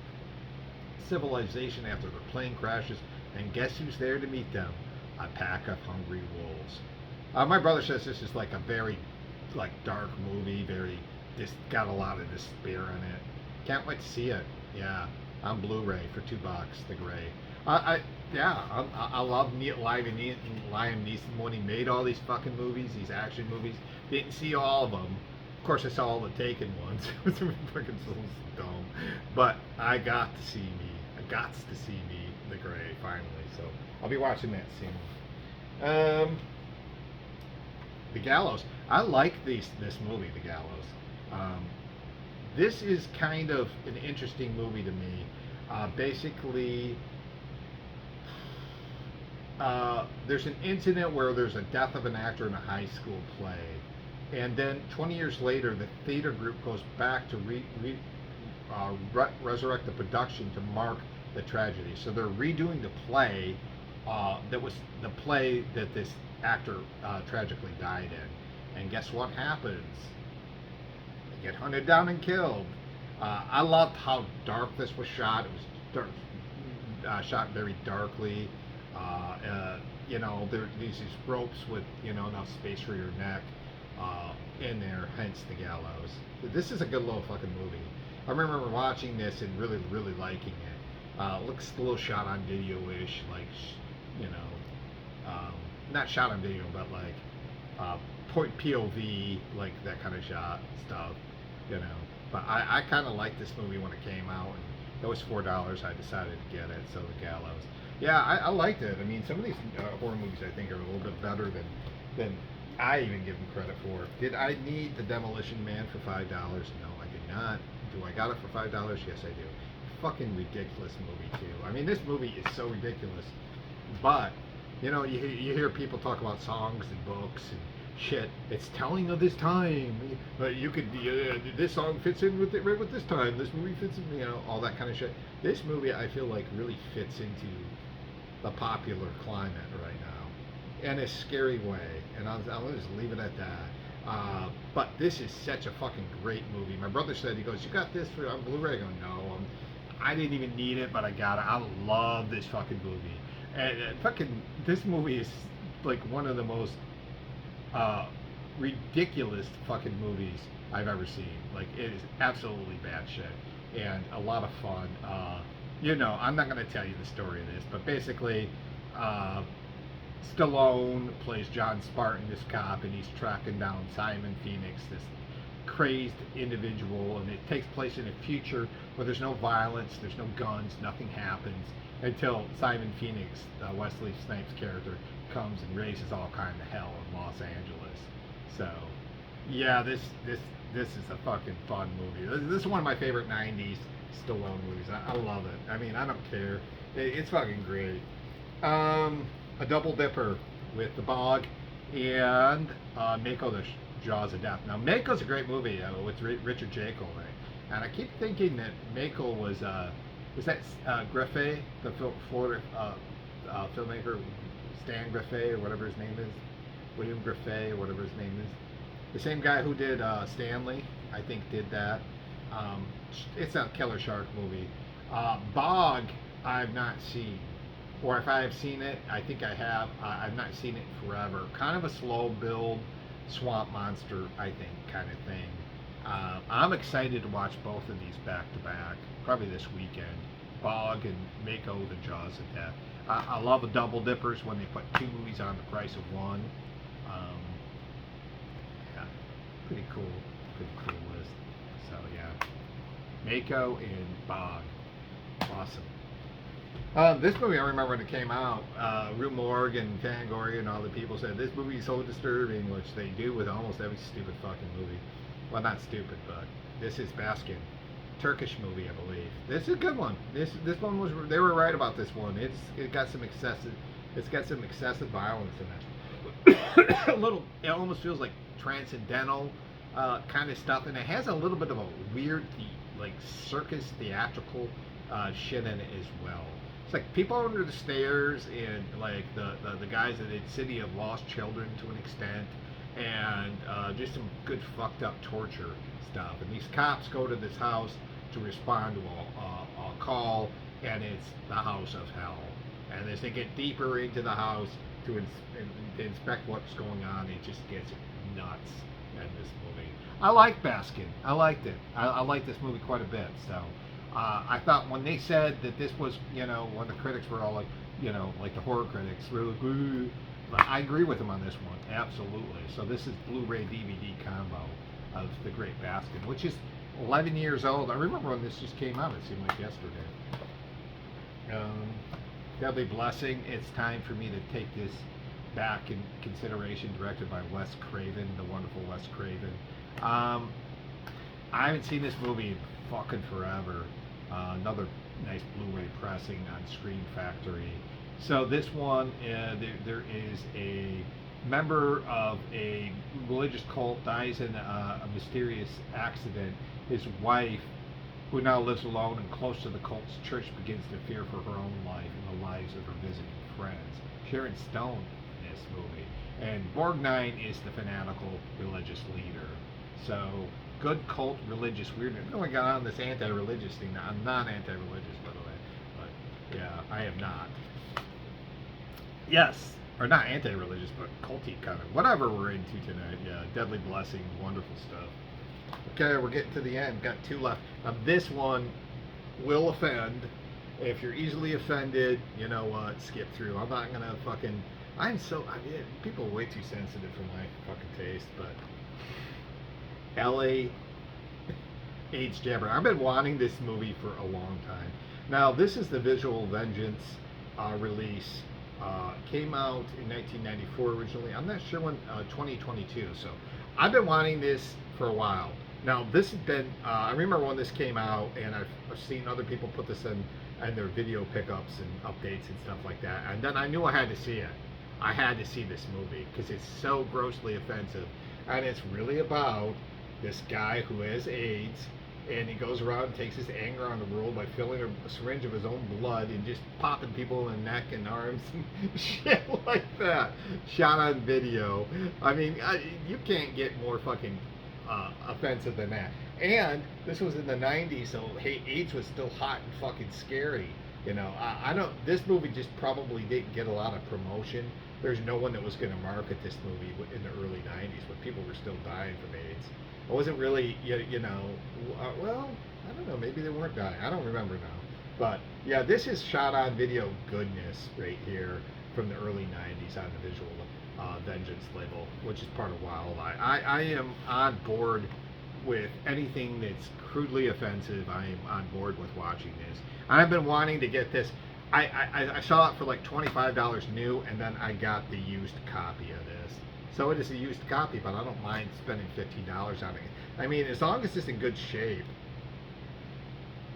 civilization after their plane crashes. And guess who's there to meet them? A pack of hungry wolves. My brother says this is like a very dark movie. Just got a lot of despair in it. Can't wait to see it. Yeah, on Blu-ray for $2. The Gray. I love Liam Neeson when he made all these fucking movies, these action movies. Didn't see all of them. Of course, I saw all the Taken ones. It was fucking so dumb. But I got to see The Gray finally. So I'll be watching that soon. The Gallows. I like this movie, The Gallows. This is kind of an interesting movie to me. Basically, there's an incident where there's a death of an actor in a high school play, and then 20 years later, the theater group goes back to resurrect the production to mark the tragedy. So they're redoing the play that was the play that this actor tragically died in. And guess what happens? Get hunted down and killed. I loved how dark this was shot. It was dark, shot very darkly. You know, these ropes with, you know, enough space for your neck in there, hence The Gallows. This is a good little fucking movie. I remember watching this and really liking it. Looks a little shot on video-ish, like, you know, not shot on video, but like point POV, like that kind of shot stuff. You know, but I kind of liked this movie when it came out, and it was $4. I decided to get it. So The Gallows, yeah, I liked it. I mean, some of these horror movies I think are a little bit better than I even give them credit for. Did I need The Demolition Man for $5? No, I did not. Do I got it for $5? Yes, I do. Fucking ridiculous movie too. I mean, this movie is so ridiculous, but You know, you hear people talk about songs and books and shit. It's telling of this time. You could this song fits in with it right with this time. This movie fits in, you know, all that kind of shit. This movie, I feel like, really fits into the popular climate right now in a scary way, and I'll just leave it at that. But this is such a fucking great movie. My brother said, he goes, "You got this on Blu-ray?" I go, "No, I didn't even need it, but I got it. I love this fucking movie." And fucking this movie is like one of the most ridiculous fucking movies I've ever seen. Like, it is absolutely bad shit and a lot of fun. You know, I'm not going to tell you the story of this, but basically, Stallone plays John Spartan, this cop, and he's tracking down Simon Phoenix, this crazed individual, and it takes place in a future where there's no violence, there's no guns, nothing happens until Simon Phoenix, Wesley Snipes' character, comes and raises all kind of hell in Los Angeles. So, yeah, this is a fucking fun movie. This is one of my favorite '90s Stallone movies. I love it. I mean, I don't care. It's fucking great. A double dipper with The Bog and Mako the Jaws of Death. Now, Mako's a great movie with Richard Jekyll, right? And I keep thinking that Mako was that Griffey, the Florida filmmaker, Stan Griffey or whatever his name is, William Griffey or whatever his name is. The same guy who did Stanley, I think, did that. It's a killer shark movie. Bog, I've not seen. Or if I have seen it, I think I have. I've not seen it forever. Kind of a slow build, swamp monster, I think, kind of thing. I'm excited to watch both of these back to back, probably this weekend. Bog and Mako the Jaws of Death. I love the double dippers when they put two movies on the price of one. Yeah, pretty cool list. So yeah, Mako and Bog, awesome. This movie, I remember when it came out, Rue Morgue and Fangoria and all the people said this movie is so disturbing, which they do with almost every stupid fucking movie. Well, not stupid, but this is Baskin. Turkish movie, I believe. This is a good one. This one was, they were right about this one. It's got some excessive violence in it. A little, it almost feels like transcendental kind of stuff, and it has a little bit of a weird, like, circus theatrical shit in it as well. It's like people under the stairs, and like the guys at the City of Lost Children to an extent, and just some good fucked up torture stuff. And these cops go to this house to respond to a call, and it's the house of hell. And as they get deeper into the house to inspect what's going on, it just gets nuts in this movie. I like Baskin. I liked it. I liked this movie quite a bit. So I thought when they said that this was, you know, when the critics were all like, you know, like the horror critics, were like, ooh, I agree with them on this one, absolutely. So this is Blu-ray DVD combo of The Great Baskin, which is 11 years old. I remember when this just came out, it seemed like yesterday. Deadly Blessing, it's time for me to take this back in consideration, directed by Wes Craven, the wonderful Wes Craven. I haven't seen this movie in fucking forever. Another nice Blu-ray pressing on Screen Factory. So this one, there is a member of a religious cult dies in a mysterious accident. His wife, who now lives alone and close to the cult's church, begins to fear for her own life and the lives of her visiting friends. Sharon Stone in this movie. And Borgnine is the fanatical religious leader. So, good cult religious weirdness. I got on this anti-religious thing now. I'm not anti-religious, by the way. But, yeah, I am not. Yes, or not anti-religious, but culty kind of. Whatever we're into tonight. Yeah, Deadly Blessing, wonderful stuff. Okay, we're getting to the end. Got two left. Now, this one will offend. If you're easily offended, you know what? Skip through. I'm not gonna fucking. People are way too sensitive for my fucking taste, but. L.A. AIDS Jabber. I've been wanting this movie for a long time. Now, this is the Visual Vengeance release. Came out in 1994 originally. I'm not sure when, 2022. So I've been wanting this for a while. Now, this has been, I remember when this came out, and I've seen other people put this in their video pickups and updates and stuff like that. And then I knew I had to see it. I had to see this movie because it's so grossly offensive, and it's really about this guy who has AIDS, and he goes around and takes his anger on the world by filling a syringe of his own blood and just popping people in the neck and arms and shit like that. Shot on video. I mean, you can't get more fucking offensive than that. And this was in the 90s, so hey, AIDS was still hot and fucking scary. You know, I don't. This movie just probably didn't get a lot of promotion. There's no one that was going to market this movie in the early 90s when people were still dying from AIDS. It wasn't really, you know, well, I don't know, maybe they weren't dying. I don't remember now. But yeah, this is shot on video goodness right here from the early 90s on the Visual Vengeance label, which is part of Wild Eye. I am on board with anything that's crudely offensive. I am on board with watching this. I've been wanting to get this. I saw it for like $25 new, and then I got the used copy of this. So it is a used copy, but I don't mind spending $15 on it. I mean, as long as it's in good shape,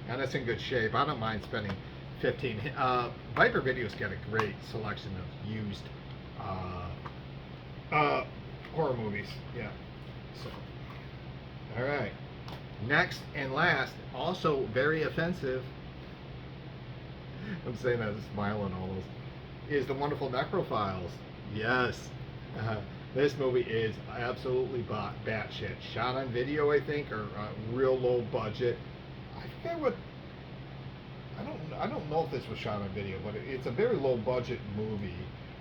and it's in good shape, I don't mind spending $15. Viper Video's got a great selection of used horror movies. Yeah. So, all right. Next and last, also very offensive. I'm saying that smiling almost. Is the wonderful Necrophiles. Yes. This movie is absolutely batshit. Shot on video, I think, or real low budget. I forget what. I don't know if this was shot on video, but it's a very low budget movie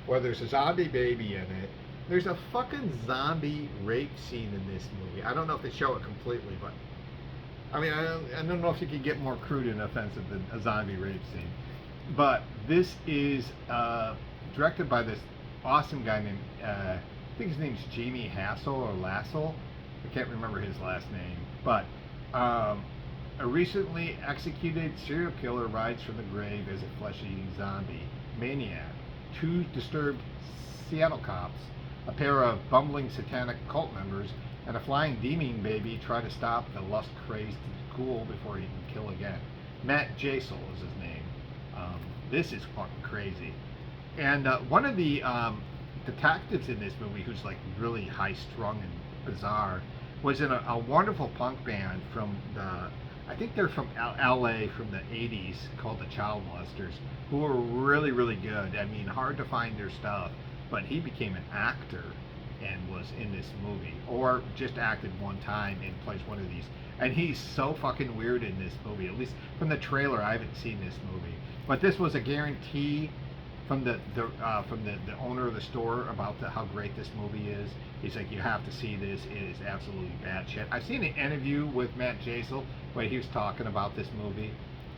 where there's a zombie baby in it. There's a fucking zombie rape scene in this movie. I don't know if they show it completely, but I mean, I don't know if you could get more crude and offensive than a zombie rape scene. But this is directed by this awesome guy named, I think his name's Jamie Hassel or Lassel. I can't remember his last name. But a recently executed serial killer rides from the grave as a flesh-eating zombie maniac. Two disturbed Seattle cops, a pair of bumbling satanic cult members, and a flying demon baby try to stop the lust-crazed ghoul before he can kill again. Matt Jasel is his name. This is fucking crazy. And one of the detectives in this movie, who's like really high-strung and bizarre, was in a wonderful punk band from I think they're from LA from the 80s, called the Child Molesters, who were really, really good. I mean, hard to find their stuff, but he became an actor and was in this movie, or just acted one time and plays one of these. And he's so fucking weird in this movie. At least from the trailer, I haven't seen this movie, but this was a guarantee from the owner of the store about how great this movie is. He's like, you have to see this. It is absolutely bad shit. I've seen an interview with Matt Jasel where he was talking about this movie,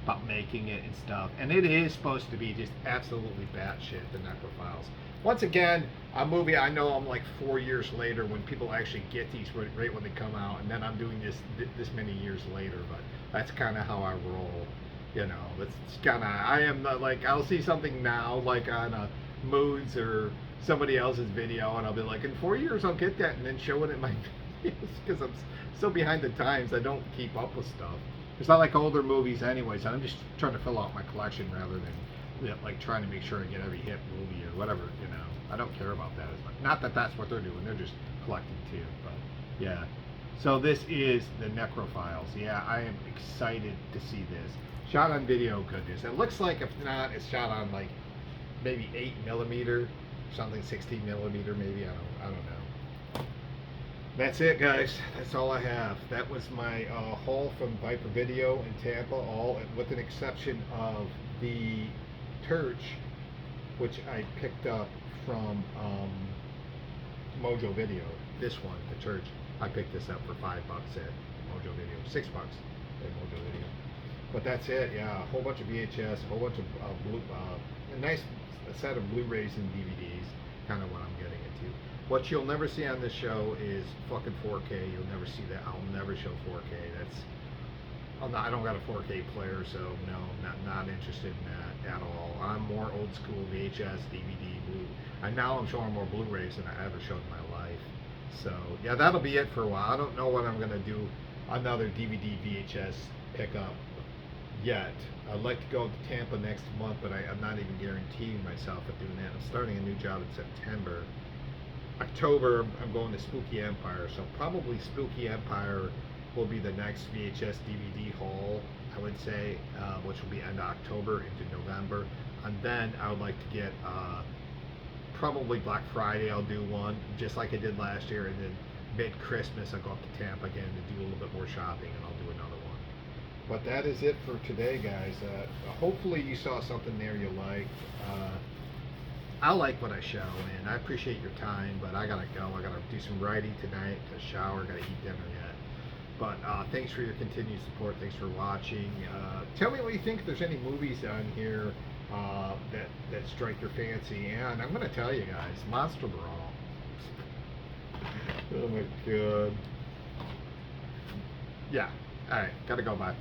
about making it and stuff, and it is supposed to be just absolutely bad shit, the Necrophiles. Once again, a movie I know I'm like 4 years later when people actually get these right when they come out, and then I'm doing this many years later, but that's kind of how I roll. You know, it's kind of, I am like, I'll see something now, like on Moods or somebody else's video, and I'll be like, in 4 years I'll get that, and then show it in my videos, because I'm so behind the times, I don't keep up with stuff. It's not like older movies anyways, I'm just trying to fill out my collection rather than like trying to make sure I get every hit movie or whatever, you know. I don't care about that as much. Not that that's what they're doing, they're just collecting too, but yeah. So this is the Necrophiles. Yeah, I am excited to see this. Shot on video goodness. It looks like, if not, it's shot on like maybe 8mm, something 16mm maybe. I don't know. That's it, guys. That's all I have. That was my haul from Viper Video in Tampa, all with an exception of the Turch, which I picked up from Mojo Video. This one, the Turch, I picked this up for $5 at Mojo Video, $6 at Mojo Video. But that's it, yeah. A whole bunch of VHS, a whole bunch of a nice set of Blu-rays and DVDs. Kind of what I'm getting into. What you'll never see on this show is fucking 4K. You'll never see that. I'll never show 4K. I don't got a 4K player, so no, not interested in that at all. I'm more old school VHS, DVD, Blu. And now I'm showing more Blu-rays than I ever showed in my life. So yeah, that'll be it for a while. I don't know what I'm gonna do. Another DVD VHS pickup yet. I'd like to go to Tampa next month, but I'm not even guaranteeing myself of doing that. I'm starting a new job in September. October, I'm going to Spooky Empire, so probably Spooky Empire will be the next VHS DVD haul, I would say, which will be end of October into November. And then I would like to get probably Black Friday, I'll do one, just like I did last year, and then mid-Christmas I'll go up to Tampa again to do a little bit more shopping, and I'll do another one. But that is it for today, guys. Hopefully you saw something there you liked. I like what I show, and I appreciate your time, but I gotta go. I gotta do some writing tonight, to shower, gotta eat dinner yet. But thanks for your continued support. Thanks for watching. Tell me what you think. If there's any movies on here that strike your fancy, and I'm gonna tell you guys, Monster Brawl. Oh my god. Yeah. All right. Gotta go. Bye.